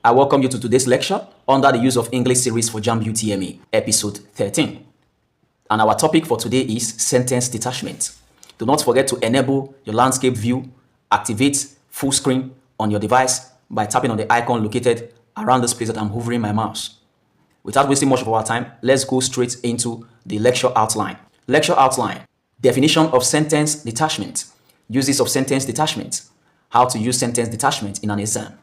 I welcome you to today's lecture under the Use of English series for JAMB UTME, episode 13. And our topic for today is sentence detachment. Do not forget to enable your landscape view, activate full screen on your device by tapping on the icon located around this place that I'm hovering my mouse. Without wasting much of our time, let's go straight into the lecture outline. Lecture outline: definition of sentence detachment, uses of sentence detachment, how to use sentence detachment in an exam,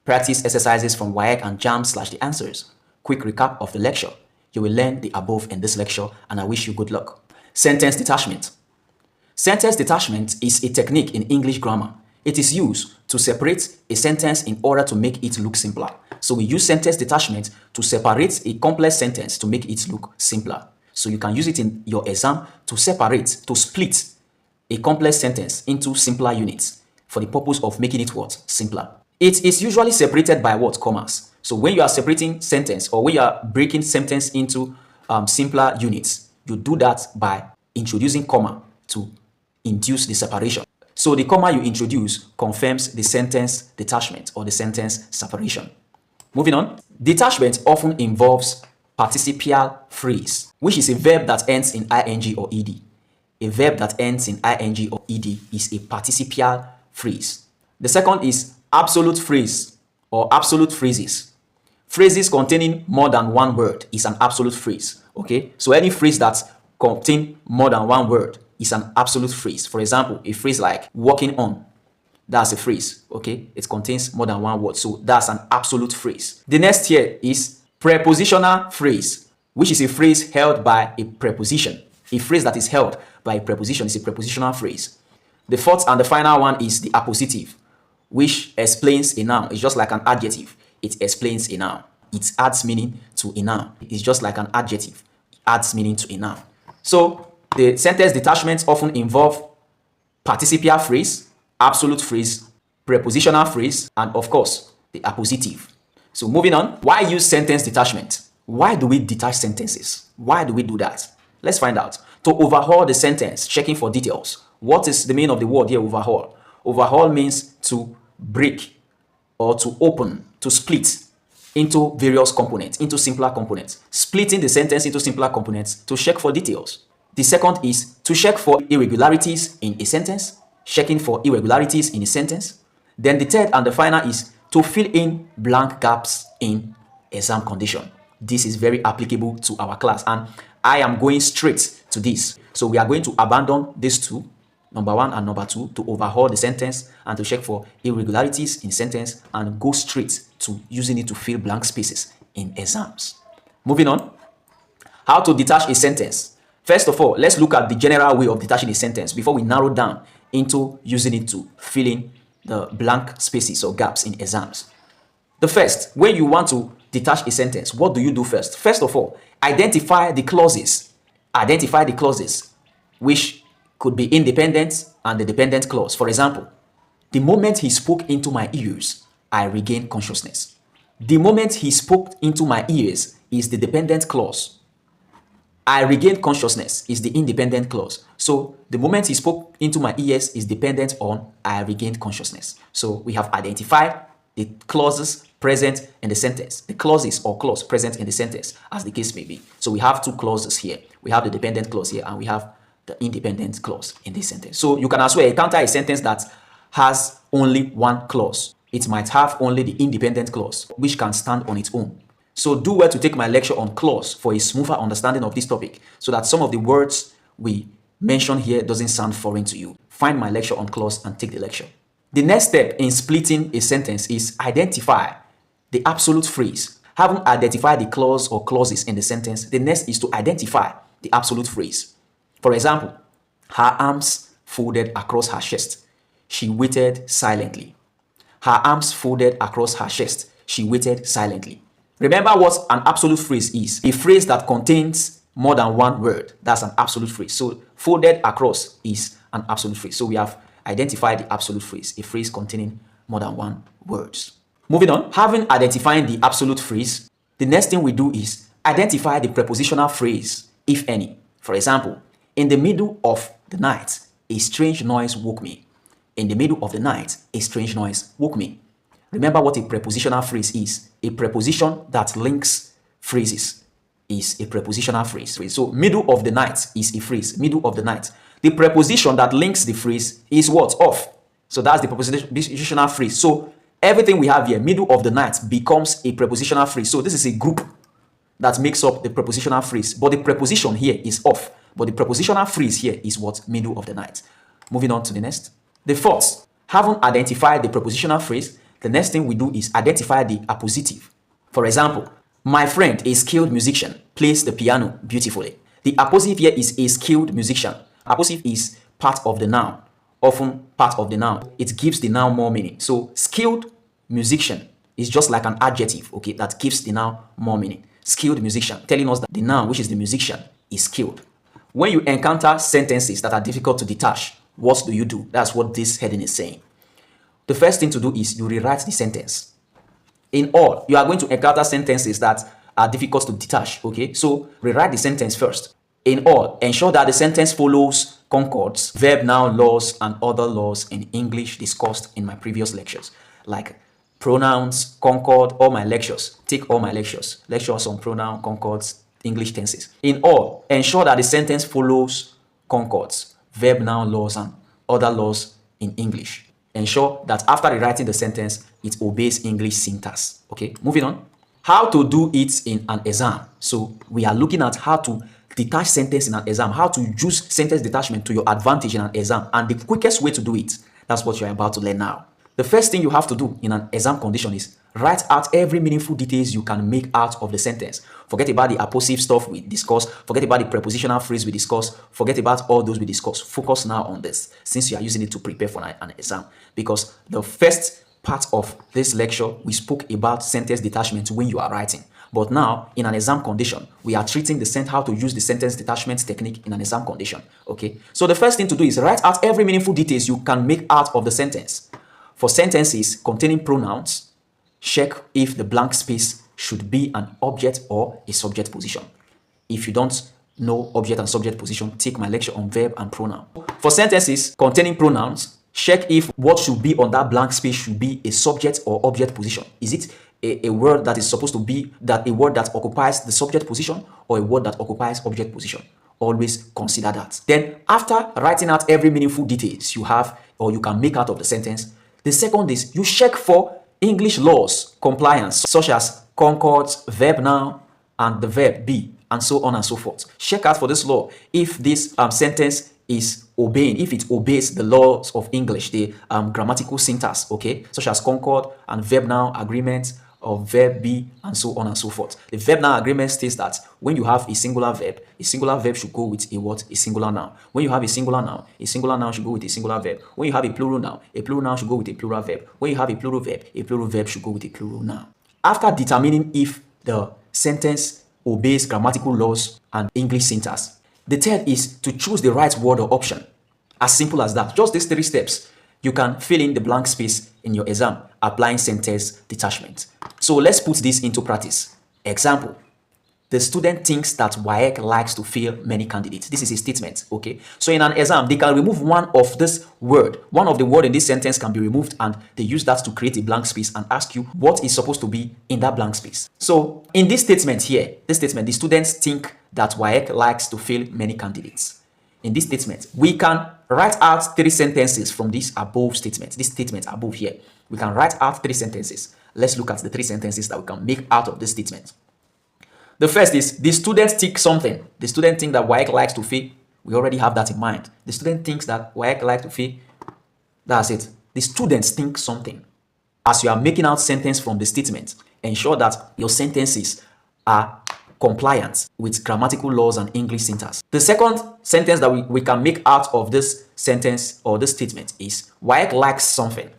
practice exercises from WAEC and JAMB/the answers, quick recap of the lecture. You will learn the above in this lecture and I wish you good luck. Sentence detachment. Sentence detachment is a technique in English grammar. It is used to separate a sentence in order to make it look simpler. So we use sentence detachment to separate a complex sentence to make it look simpler. So you can use it in your exam to separate, to split a complex sentence into simpler units for the purpose of making it what? Simpler. It is usually separated by what? Commas. So when you are separating sentence or when you are breaking sentence into simpler units, you do that by introducing comma to induce the separation. So the comma you introduce confirms the sentence detachment or the sentence separation. Moving on, detachment often involves participial phrase, which is a verb that ends in ing or ed. A verb that ends in ing or ed is a participial phrase. The second is absolute phrase or absolute phrases. Phrases containing more than one word is an absolute phrase. Okay, so any phrase that contains more than one word is an absolute phrase. For example, a phrase like walking on, that's a phrase. Okay, it contains more than one word, so that's an absolute phrase. The next here is prepositional phrase, which is a phrase held by a preposition. A phrase that is held by a preposition is a prepositional phrase. The fourth and the final one is the appositive, which explains a noun. It's just like an adjective. It explains a noun. It adds meaning to a noun. It's just like an adjective. It adds meaning to a noun. So the sentence detachments often involve participial phrase, absolute phrase, prepositional phrase, and of course, the appositive. So moving on, why use sentence detachment? Why do we detach sentences? Why do we do that? Let's find out. To overhaul the sentence, checking for details. What is the meaning of the word here, overhaul? Overhaul means to break or to open, to split into various components, into simpler components. Splitting the sentence into simpler components to check for details. The second is to check for irregularities in a sentence, checking for irregularities in a sentence. Then the third and the final is to fill in blank gaps in exam condition. This is very applicable to our class and I am going straight to this. So we are going to abandon these two, number one and number two, to overhaul the sentence and to check for irregularities in sentence and go straight to using it to fill blank spaces in exams. Moving on, how to detach a sentence. First of all, let's look at the general way of detaching a sentence before we narrow down into using it to fill in the blank spaces or gaps in exams. The first, when you want to detach a sentence, what do you do first? First of all, identify the clauses. Identify the clauses, which could be independent and the dependent clause. For example, the moment he spoke into my ears, I regained consciousness. The moment he spoke into my ears is the dependent clause. I regained consciousness is the independent clause. So the moment he spoke into my ears is dependent on I regained consciousness. So we have identified the clauses present in the sentence, the clauses or clause present in the sentence as the case may be. So we have two clauses here. We have the dependent clause here and we have the independent clause in this sentence. So you can as well encounter a sentence that has only one clause. It might have only the independent clause, which can stand on its own. So do well to take my lecture on clause for a smoother understanding of this topic so that some of the words we mention here doesn't sound foreign to you. Find my lecture on clause and take the lecture. The next step in splitting a sentence is identify the absolute phrase. Having identified the clause or clauses in the sentence, the next is to identify the absolute phrase. For example, her arms folded across her chest. She waited silently. Her arms folded across her chest. She waited silently. Remember what an absolute phrase is. A phrase that contains more than one word. That's an absolute phrase. So folded across is an absolute phrase. So we have identified the absolute phrase, a phrase containing more than one words. Moving on, having identified the absolute phrase, the next thing we do is identify the prepositional phrase, if any. For example, in the middle of the night, a strange noise woke me. In the middle of the night, a strange noise woke me. Remember what a prepositional phrase is. A preposition that links phrases is a prepositional phrase. So middle of the night is a phrase. Middle of the night. The preposition that links the phrase is what? Of. So that's the prepositional phrase. So everything we have here, middle of the night, becomes a prepositional phrase. So this is a group that makes up the prepositional phrase. But the preposition here is of. But the prepositional phrase here is what? Middle of the night. Moving on to the next. The fourth, having identified the prepositional phrase, the next thing we do is identify the appositive. For example, my friend, a skilled musician, plays the piano beautifully. The appositive here is a skilled musician. Appositive is part of the noun, often part of the noun. It gives the noun more meaning. So skilled musician is just like an adjective, okay, that gives the noun more meaning. Skilled musician, telling us that the noun, which is the musician, is skilled. When you encounter sentences that are difficult to detach, what do? That's what this heading is saying. The first thing to do is you rewrite the sentence. In all, you are going to encounter sentences that are difficult to detach, okay? So rewrite the sentence first. In all, ensure that the sentence follows concords, verb, noun, laws, and other laws in English discussed in my previous lectures, like pronouns, concord, all my lectures. Take all my lectures. Lectures on pronoun, concords, English tenses. In all, ensure that the sentence follows concords, verb, noun, laws, and other laws in English. Ensure that after rewriting the sentence, it obeys English syntax. Okay, moving on. How to do it in an exam. So we are looking at how to detach sentence in an exam, how to use sentence detachment to your advantage in an exam, and the quickest way to do it. That's what you're about to learn now. The first thing you have to do in an exam condition is write out every meaningful details you can make out of the sentence. Forget about the appositive stuff we discussed. Forget about the prepositional phrase we discussed. Forget about all those we discussed. Focus now on this, since you are using it to prepare for an exam. Because the first part of this lecture, we spoke about sentence detachment when you are writing. But now, in an exam condition, we are treating how to use the sentence detachment technique in an exam condition. Okay. So the first thing to do is write out every meaningful details you can make out of the sentence. For sentences containing pronouns, check if the blank space should be an object or a subject position. If you don't know object and subject position, take my lecture on verb and pronoun. For sentences containing pronouns, check if what should be on that blank space should be a subject or object position. Is it a word that is supposed to be a word that occupies the subject position or a word that occupies object position? Always consider that. Then after writing out every meaningful details you have or you can make out of the sentence, the second is you check for English laws compliance, such as concords, verb noun, and the verb be, and so on and so forth. Check out for this law if this sentence is obeying, if it obeys the laws of English, the grammatical syntax, okay, such as concord and verb noun agreement, or verb be, and so on and so forth. The verb noun agreement states that when you have a singular verb should go with a what? A singular noun. When you have a singular noun should go with a singular verb. When you have a plural noun should go with a plural verb. When you have a plural verb should go with a plural noun. After determining if the sentence obeys grammatical laws and English syntax, the third is to choose the right word or option. As simple as that. Just these 3 steps. You can fill in the blank space in your exam, applying sentence detachment. So let's put this into practice. Example. The student thinks that WAEC likes to fail many candidates. This is a statement, okay? So in an exam, they can remove one of this word. One of the word in this sentence can be removed, and they use that to create a blank space and ask you what is supposed to be in that blank space. So in this statement here, the students think that WAEC likes to fail many candidates. In this statement, we can write out 3 sentences from this above statement. This statement above here, we can write out 3 sentences. Let's look at the 3 sentences that we can make out of this statement. The first is, the student thinks something. The student thinks that WAEC likes to fail. We already have that in mind. The student thinks that WAEC likes to fail. That's it. The students think something. As you are making out sentence from the statement, ensure that your sentences are compliant with grammatical laws and English syntax. The second sentence that we can make out of this sentence or this statement is, WAEC likes something.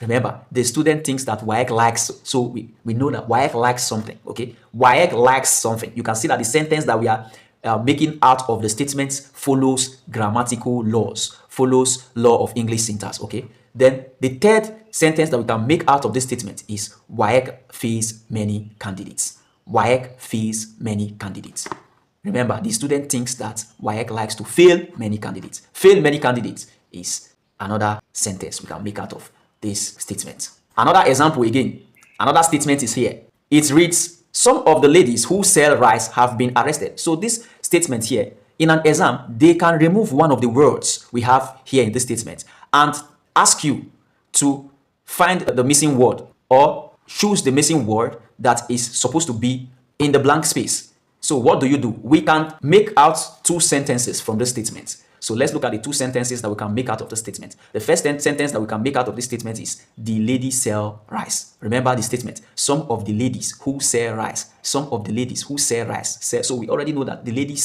Remember, the student thinks that WAEC likes, so we know that WAEC likes something, okay? WAEC likes something. You can see that the sentence that we are making out of the statements follows grammatical laws, follows law of English syntax, okay? Then the third sentence that we can make out of this statement is, WAEC fails many candidates. WAEC fails many candidates. Remember, the student thinks that WAEC likes to fail many candidates. Fail many candidates is another sentence we can make out of this statement. Another example again. Another statement is here. It reads, some of the ladies who sell rice have been arrested. So this statement here, in an exam, they can remove one of the words we have here in this statement and ask you to find the missing word or choose the missing word that is supposed to be in the blank space. So what do? We can make out two sentences from this statement. So let's look at the two sentences that we can make out of the statement. The first sentence that we can make out of this statement is, the ladies sell rice. Remember the statement, some of the ladies who sell rice. Some of the ladies who sell rice. So we already know that the ladies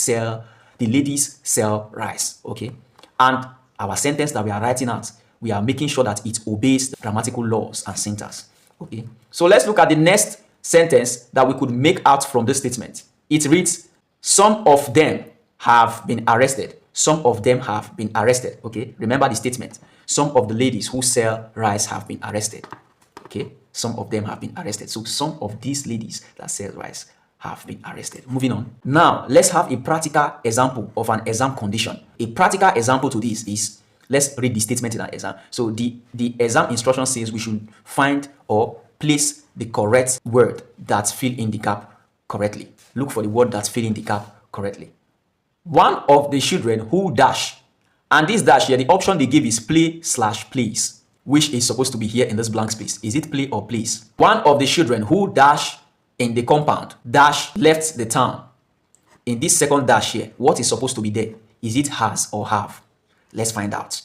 sell rice. Okay. And our sentence that we are writing out, we are making sure that it obeys the grammatical laws and syntax. Okay. So let's look at the next sentence that we could make out from this statement. It reads, some of them have been arrested. Some of them have been arrested. Okay. Remember the statement. Some of the ladies who sell rice have been arrested. Okay. Some of them have been arrested. So some of these ladies that sell rice have been arrested. Moving on. Now, let's have a practical example of an exam condition. A practical example to this is, let's read the statement in an exam. So the exam instruction says we should find or place the correct word that fill in the gap correctly. Look for the word that fill in the gap correctly. One of the children who dash, and this dash here, the option they give is play/plays, which is supposed to be here in this blank space. Is it play or plays? One of the children who dash in the compound, dash left the town. In this second dash here, what is supposed to be there? Is it has or have? Let's find out.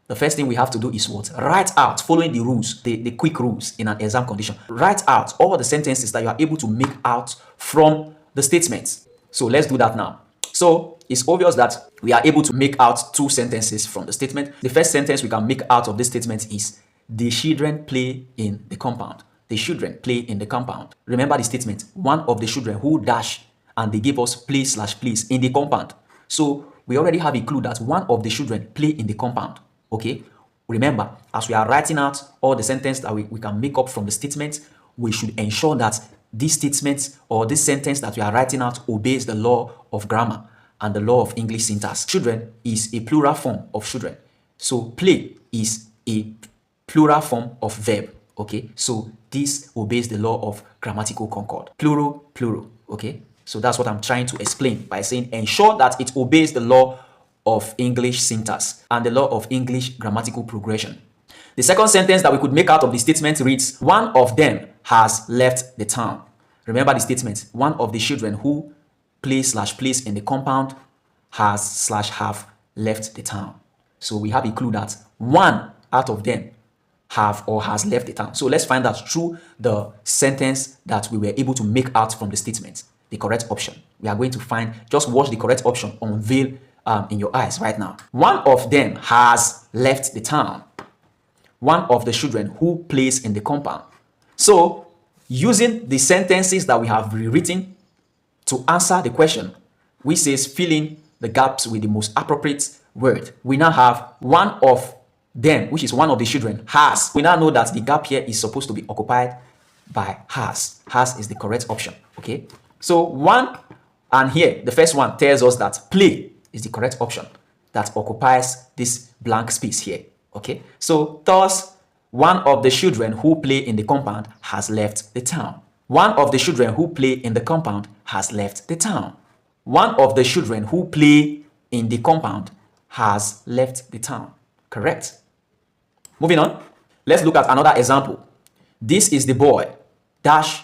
The first thing we have to do is what? Write out, following the rules, the quick rules in an exam condition. Write out all the sentences that you are able to make out from the statements. So let's do that now. So it's obvious that we are able to make out two sentences from the statement. The first sentence we can make out of this statement is, the children play in the compound. The children play in the compound. Remember the statement, one of the children who dash, and they give us play/plays in the compound. So we already have a clue that one of the children play in the compound. Okay. Remember, as we are writing out all the sentences that we can make up from the statement, we should ensure that this statement or this sentence that we are writing out obeys the law of grammar and the law of English syntax. Children is a plural form of children. So play is a plural form of verb. Okay. So this obeys the law of grammatical concord. Plural, plural. Okay. So that's what I'm trying to explain by saying ensure that it obeys the law of English syntax and the law of English grammatical progression. The second sentence that we could make out of the statement reads, one of them has left the town. Remember the statement, one of the children who play/plays in the compound has/have left the town. So we have a clue that one out of them have or has left the town. So let's find out through the sentence that we were able to make out from the statement, the correct option. We are going to find, just watch the correct option unveil in your eyes right now. One of them has left the town. One of the children who plays in the compound. So using the sentences that we have rewritten to answer the question, we say fill in the gaps with the most appropriate word. We now have one of them, which is one of the children, has. We now know that the gap here is supposed to be occupied by has. Has is the correct option. Okay. So one, and here the first one tells us that play is the correct option that occupies this blank space here. Okay. So thus, one of the children who play in the compound has left the town. One of the children who play in the compound has left the town. One of the children who play in the compound has left the town. Correct. Moving on. Let's look at another example. This is the boy. Dash.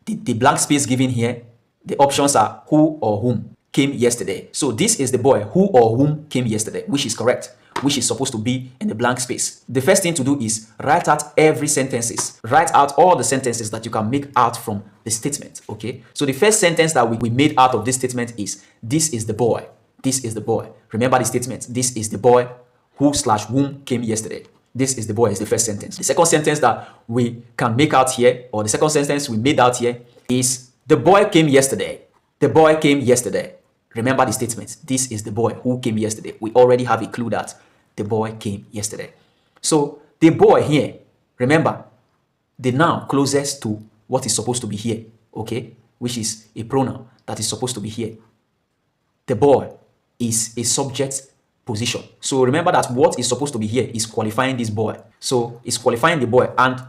The blank space given here. The options are who or whom came yesterday. So this is the boy who or whom came yesterday, which is correct, which is supposed to be in the blank space. The first thing to do is write out every sentences. Write out all the sentences that you can make out from the statement. Okay. So the first sentence that we made out of this statement is, this is the boy. This is the boy. Remember the statement. This is the boy who/whom came yesterday. This is the boy is the first sentence. The second sentence that we can make out here, or the second sentence we made out here, is the boy came yesterday. The boy came yesterday. Remember the statement. This is the boy who came yesterday. We already have a clue that the boy came yesterday. So the boy here, remember, the noun closest to what is supposed to be here, okay, which is a pronoun that is supposed to be here. The boy is a subject position. So remember that what is supposed to be here is qualifying this boy. So it's qualifying the boy, and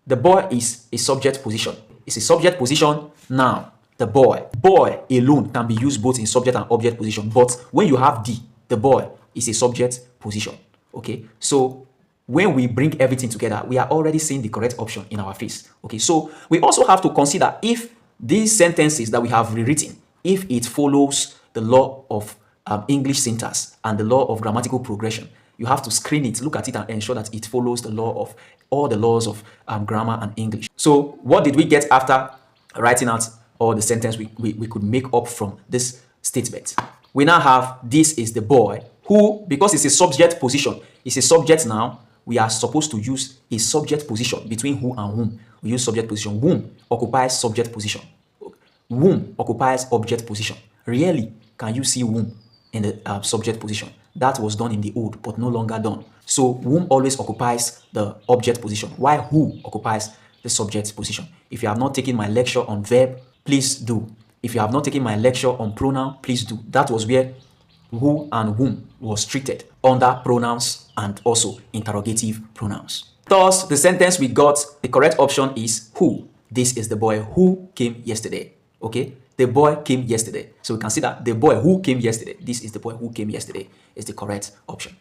the boy is a subject position. It's a subject position. Now, the boy alone can be used both in subject and object position. But when you have the boy is a subject position. Okay, so when we bring everything together, we are already seeing the correct option in our face. Okay, so we also have to consider if these sentences that we have rewritten, if it follows the law of English syntax and the law of grammatical progression. You have to screen it, look at it, and ensure that it follows the law of all the laws of grammar and English. So what did we get after writing out all the sentence we could make up from this statement? We now have this is the boy who, because it's a subject position, it's a subject now, we are supposed to use a subject position between who and whom. We use subject position. Whom occupies subject position. Whom occupies object position. Rarely can you see whom in the subject position. That was done in the old, but no longer done. So whom always occupies the object position, while who occupies the subject position. If you have not taken my lecture on verb, please do. If you have not taken my lecture on pronoun, please do. That was where who and whom was treated under pronouns and also interrogative pronouns. Thus, the sentence we got, the correct option is who. This is the boy who came yesterday. Okay, the boy came yesterday. So we consider the boy who came yesterday. This is the boy who came yesterday is the correct option.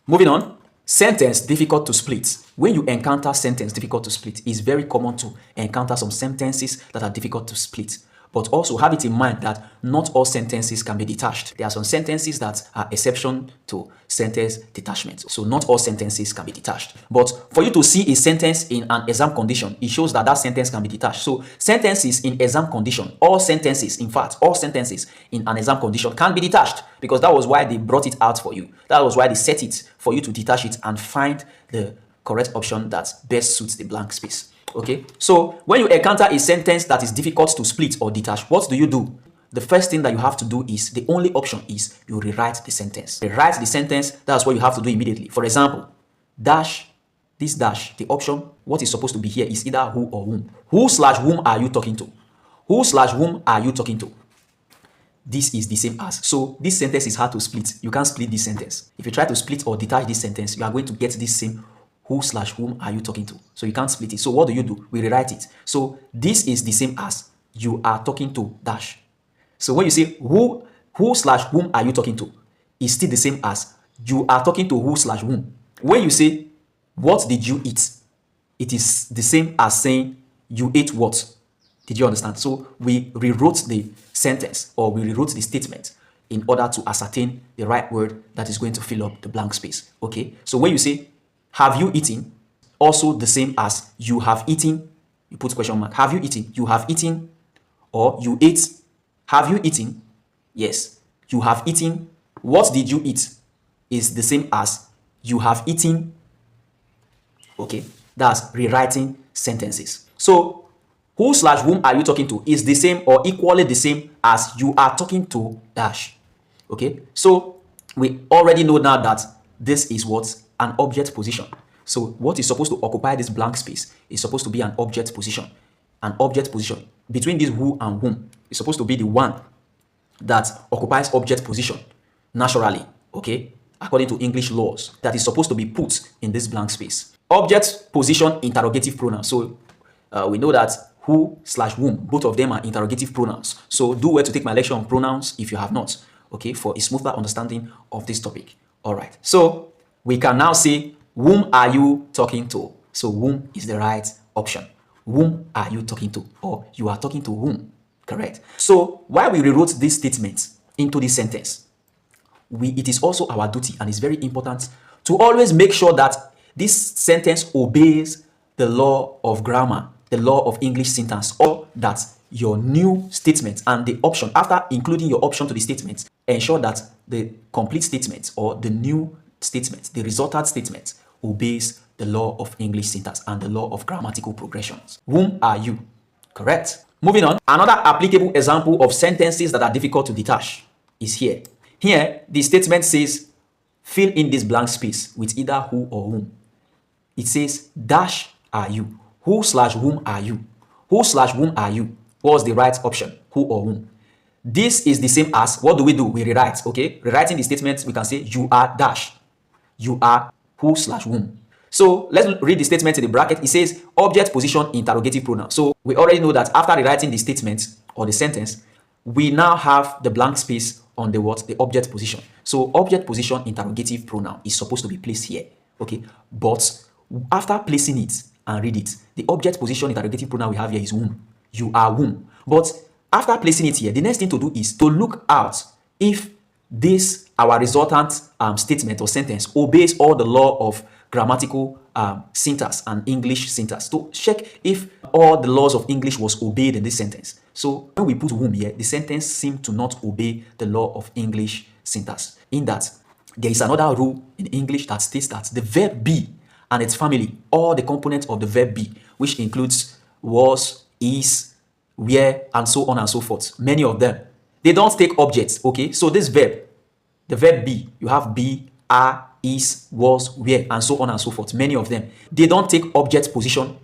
Moving on, sentence difficult to split. When you encounter sentence difficult to split, it's very common to encounter some sentences that are difficult to split. But also have it in mind that not all sentences can be detached. There are some sentences that are exception to sentence detachment. So not all sentences can be detached. But for you to see a sentence in an exam condition, it shows that that sentence can be detached. So sentences in exam condition, all sentences, in fact, all sentences in an exam condition can be detached, because that was why they brought it out for you. That was why they set it for you to detach it and find the correct option that best suits the blank space. Okay, so when you encounter a sentence that is difficult to split or detach, what do? The first thing that you have to do is, the only option is you rewrite the sentence. Rewrite the sentence, that's what you have to do immediately. For example, dash, this dash, the option, what is supposed to be here is either who or whom. Who/whom are you talking to? Who/whom are you talking to? This is the same as. So this sentence is hard to split. You can't split this sentence. If you try to split or detach this sentence, you are going to get this same who/whom are you talking to. So you can't split it. So what do? We rewrite it. So this is the same as you are talking to dash. So when you say who/whom are you talking to, it's still the same as you are talking to who/whom. When you say what did you eat, it is the same as saying you ate what. Did you understand? So we rewrote the sentence, or we rewrote the statement in order to ascertain the right word that is going to fill up the blank space. Okay, so when you say have you eaten, also the same as you have eaten, you put question mark. Have you eaten? You have eaten, or you ate. Have you eaten? Yes, you have eaten. What did you eat? Is the same as you have eaten. Okay, that's rewriting sentences. So who/whom are you talking to is the same or equally the same as you are talking to dash. Okay, so we already know now that this is what an object position. So what is supposed to occupy this blank space is supposed to be an object position. An object position between this who and whom is supposed to be the one that occupies object position naturally, okay, according to English laws, that is supposed to be put in this blank space. Object position interrogative pronoun. So we know that who/whom, both of them are interrogative pronouns. So do well to take my lecture on pronouns if you have not, okay, for a smoother understanding of this topic. All right, so we can now say, whom are you talking to? So whom is the right option. Whom are you talking to? Or you are talking to whom? Correct. So while we rewrote this statement into this sentence, it is also our duty, and it's very important, to always make sure that this sentence obeys the law of grammar, the law of English syntax, or that your new statement and the option, after including your option to the statement, ensure that the complete statement or the new statement, the resultant statement, obeys the law of English syntax and the law of grammatical progressions. Whom are you? Correct. Moving on, another applicable example of sentences that are difficult to detach is here. Here, the statement says, fill in this blank space with either who or whom. It says, dash are you? Who/whom are you? Who/whom are you? What was the right option? Who or whom? This is the same as, what do? We rewrite, okay? Rewriting the statement, we can say you are dash. You are who/whom. So let's read the statement in the bracket. It says object position interrogative pronoun. So we already know that after rewriting the statement or the sentence, we now have the blank space on the what? The object position. So object position interrogative pronoun is supposed to be placed here, okay? But after placing it and read it, the object position interrogative pronoun we have here is whom. You are whom. But after placing it here, the next thing to do is to look out if this, our resultant statement or sentence, obeys all the law of grammatical syntax and English syntax, to check if all the laws of English was obeyed in this sentence. So when we put whom here, the sentence seems to not obey the law of English syntax, in that there is another rule in English that states that the verb be and its family, all the components of the verb be, which includes was, is, where, and so on and so forth, many of them, they don't take objects, okay? So this verb, the verb be, you have be, are, is, was, where, and so on and so forth, many of them, they don't take object position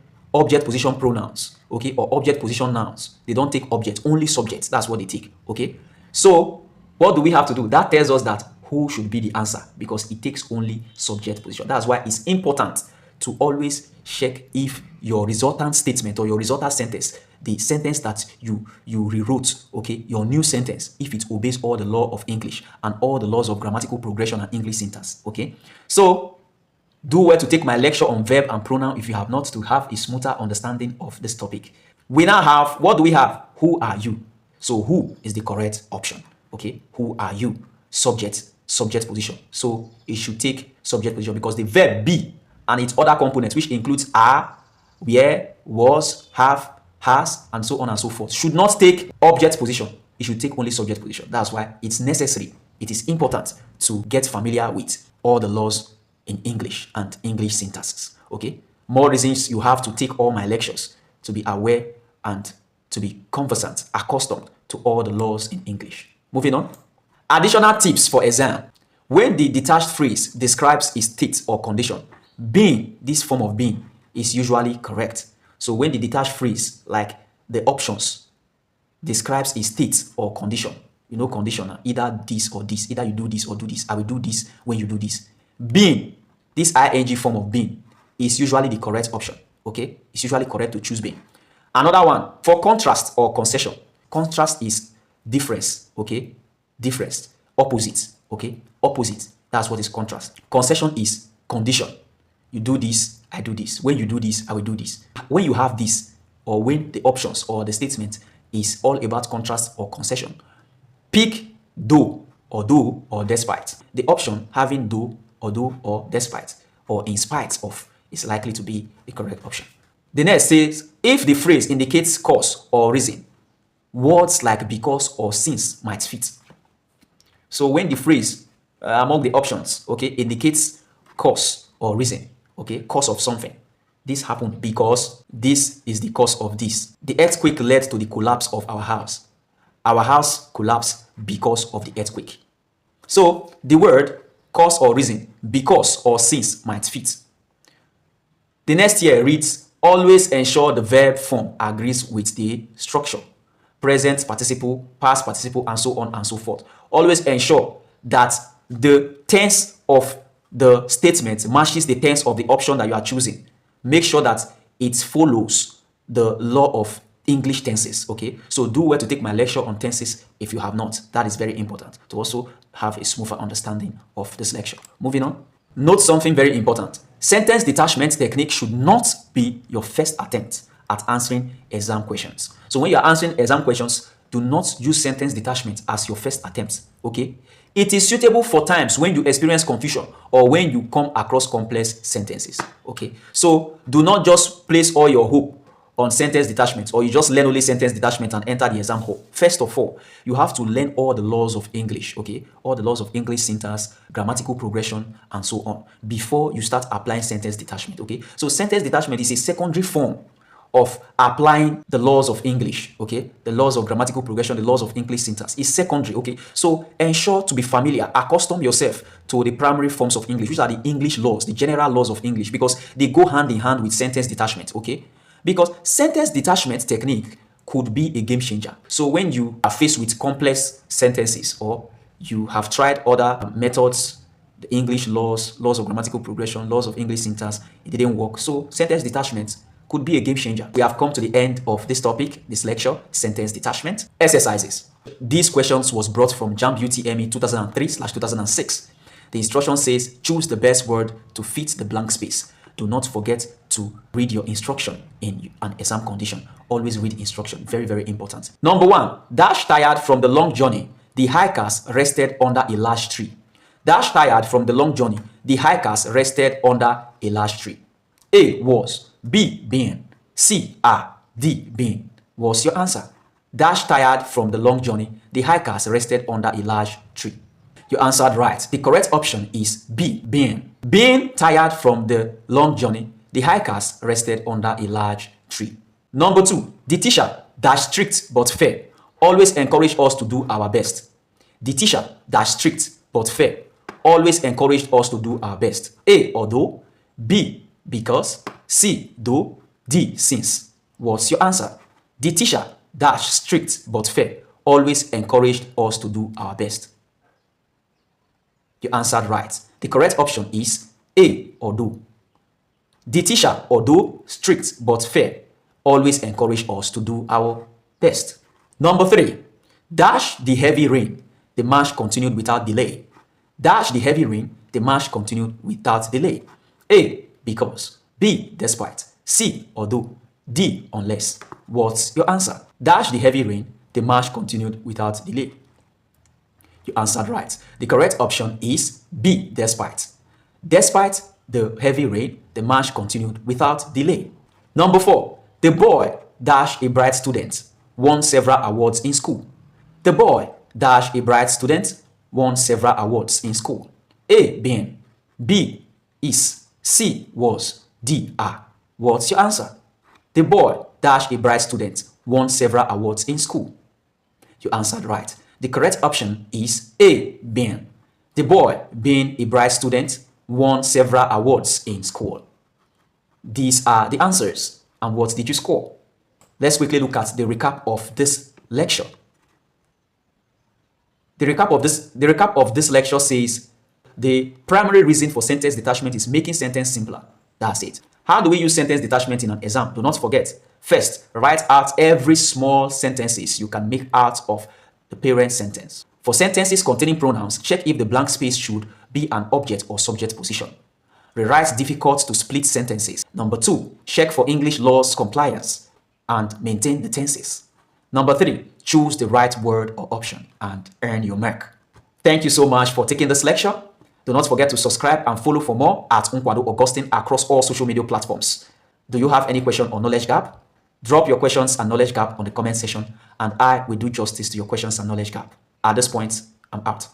pronouns, okay, or object position nouns. They don't take objects, only subjects. That's what they take, okay? So what do we have to do? That tells us that who should be the answer, because it takes only subject position. That's why it's important to always check if your resultant statement or your resultant sentence, the sentence that you rewrote, okay, your new sentence, if it obeys all the law of English and all the laws of grammatical progression and English syntax, okay? So do well to take my lecture on verb and pronoun if you have not, to have a smoother understanding of this topic. We now have, what do we have? Who are you? So who is the correct option, okay? Who are you? Subject position. So it should take subject position, because the verb be and its other components, which includes are, where, was, have, has, and so on and so forth, should not take object position. It should take only subject position. That's why it's necessary, it is important to get familiar with all the laws in English and English syntaxes, okay? More reasons you have to take all my lectures to be aware and to be conversant, accustomed to all the laws in English. Moving on. Additional tips for exam. When the detached phrase describes a state or condition, being, this form of being, is usually correct. So when the detached phrase, like the options, describes a state or condition, you know, conditional, either this or this, either you do this or do this, I will do this when you do this. Being, this ing form of being, is usually the correct option, okay? It's usually correct to choose being. Another one, for contrast or concession. Contrast is difference, okay? Difference, opposite, okay? Opposite, that's what is contrast. Concession is condition. You do this, I do this. When you do this, I will do this. When you have this, or when the options or the statement is all about contrast or concession, pick though or despite. The option having though or despite or in spite of is likely to be the correct option. The next says, if the phrase indicates cause or reason, words like because or since might fit. So when the phrase among the options, okay, indicates cause or reason, okay, cause of something, this happened because this is the cause of this. The earthquake led to the collapse of our house. Our house collapsed because of the earthquake. So the word cause or reason, because or since might fit. The next here reads, always ensure the verb form agrees with the structure. Present participle, past participle, and so on and so forth. Always ensure that the tense of the statement matches the tense of the option that you are choosing. Make sure that it follows the law of English tenses, okay? So do well to take my lecture on tenses if you have not. That is very important to also have a smoother understanding of this lecture. Moving on. Note something very important. Sentence detachment technique should not be your first attempt at answering exam questions. So when you're answering exam questions, do not use sentence detachment as your first attempt, okay? It is suitable for times when you experience confusion or when you come across complex sentences, okay? So do not just place all your hope on sentence detachment, or you just learn only sentence detachment and enter the exam hall. First of all, you have to learn all the laws of English, okay? All the laws of English syntax, grammatical progression, and so on, before you start applying sentence detachment, okay? So sentence detachment is a secondary form of applying the laws of English, okay? The laws of grammatical progression, the laws of English syntax is secondary, okay? So ensure to be familiar, accustom yourself to the primary forms of English, which are the English laws, the general laws of English, because they go hand in hand with sentence detachment, okay? Because sentence detachment technique could be a game changer. So when you are faced with complex sentences or you have tried other methods, the English laws of grammatical progression, laws of English syntax, it didn't work. So sentence detachment could be a game changer. We have come to the end of this topic, this lecture, sentence detachment. Exercises. These questions was brought from JAMB UTME 2003/2006. The instruction says, choose the best word to fit the blank space. Do not forget to read your instruction in an exam condition. Always read instruction. Very, very important. Number 1, dash tired from the long journey. The hikers rested under a large tree. Dash tired from the long journey. The hikers rested under a large tree. A was, B being, C are, D being. What's your answer? Dash tired from the long journey. The hikers rested under a large tree. You answered right. The correct option is B, being. Being tired from the long journey, the hikers rested under a large tree. Number 2, the teacher, dash strict but fair, always encouraged us to do our best. The teacher, dash strict but fair, always encouraged us to do our best. A, although, B, because, C, though, D, since. What's your answer? The teacher, dash strict but fair, always encouraged us to do our best. You answered right. The correct option is A, although. The teacher, although strict but fair, always encouraged us to do our best. Number 3, dash the heavy rain. The march continued without delay. Dash the heavy rain. The march continued without delay. A, because. B, despite. C, although. D, unless. What's your answer? Dash the heavy rain. The march continued without delay. You answered right. The correct option is B, despite. Despite the heavy rain, the march continued without delay. Number 4, the boy dash a bright student, won several awards in school. The boy dash a bright student, won several awards in school. A, being. B, is. C, was. D, are. What's your answer? The boy dash a bright student, won several awards in school. You answered right. The correct option is A, being. The boy, being a bright student, won several awards in school. These are the answers. And what did you score? Let's quickly look at the recap of this lecture. The recap of this lecture says the primary reason for sentence detachment is making sentence simpler. That's it. How do we use sentence detachment in an exam? Do not forget. First, write out every small sentences you can make out of the parent sentence. For sentences containing pronouns, check if the blank space should be an object or subject position. Rewrite difficult to split sentences. Number 2, check for English laws compliance and maintain the tenses. Number 3, choose the right word or option and earn your mark. Thank you so much for taking this lecture. Do not forget to subscribe and follow for more at Nkwado Augustine across all social media platforms. Do you have any question or knowledge gap? Drop your questions and knowledge gap on the comment section and I will do justice to your questions and knowledge gap. At this point, I'm out.